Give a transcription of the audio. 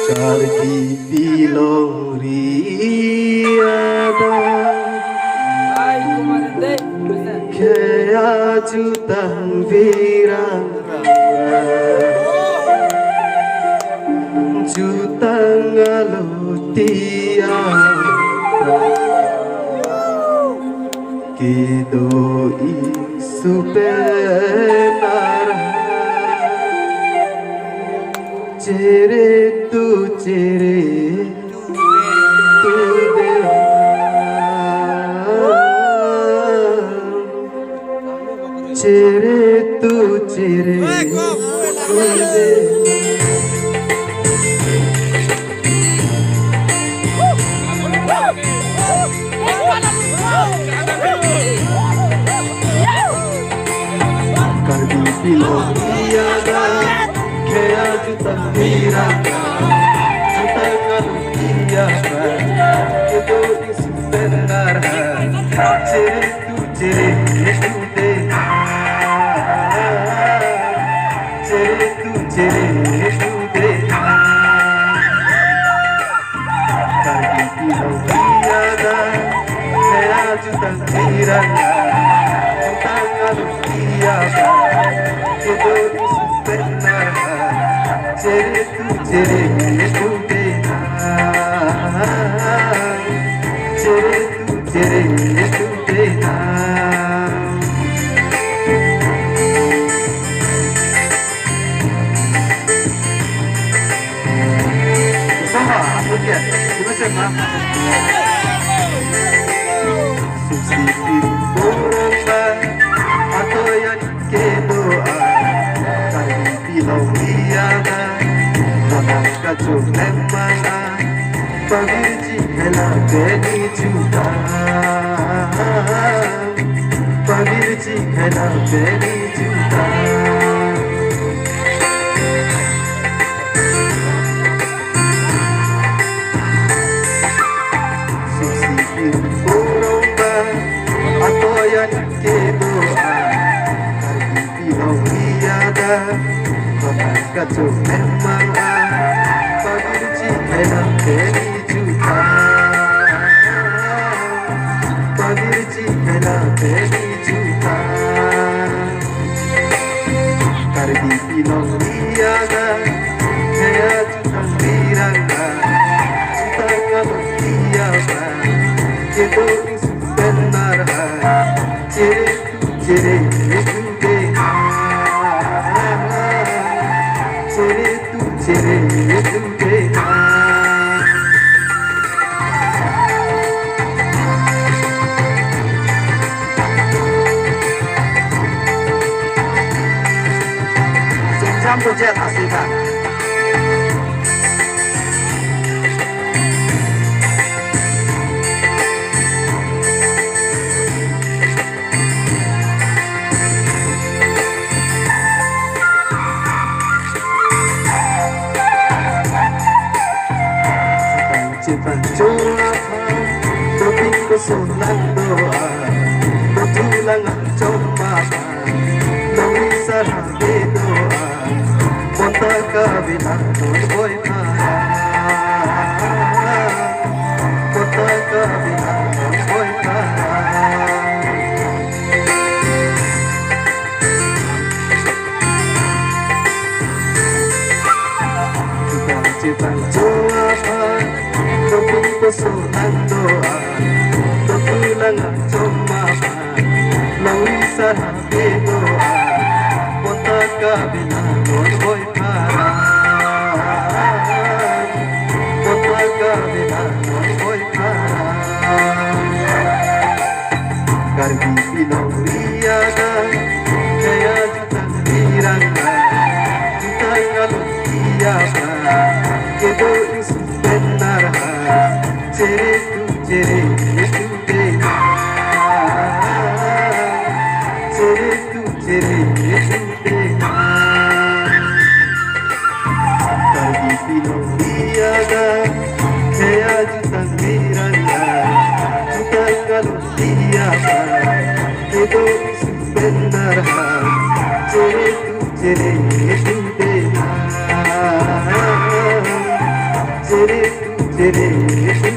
Kargi piloriada Kaya jutang virang Jutang alotia Kido isupenar Cere tu cere tu de Cere tu cere tu de Kardi piloriada Kaya jutang viranga Jutang alotiada Kido isupenar Cere tu cere tu de Cere tu cere tu de Kargi piloriada Kaya jutang viranga Jutang alotiada Kido isupenar Cere tu de Cere tu de Sama, oke, gimana Susipin boromba atau yang kedoa Kali piloriada Kacu memana Pagirji hela beni juta Pagirji hela beni juta Susipin boromba atau yang kedoa Kali piloriada Kacu memana Pagirji hela beni juta Pagirji hela beni juta Kardi piloriada Kaya jutang viranga Jutang alotiada Kido isupenar Cere tu cere tu de Cere tu cere tu de Jam project asika Cipang cura Tapi kesunan doa Betulangan coba Nangisa hati doa Monta kabilang boy para Monta kabilang boy para Cipang cura Tapi kesunan doa Betulangan coba Nangisa hati doa Monta kabilang boy para Monta kabilang boy para Kargi piloriada Kaya jutang viranga Jutang alotiada Kido isupenar Cere tu cere tu de Cere tu cere tu de Kargi piloriada Kaya jutang viranga Jutang alotiada Kido isupenar Cere tu de तेरे तेरे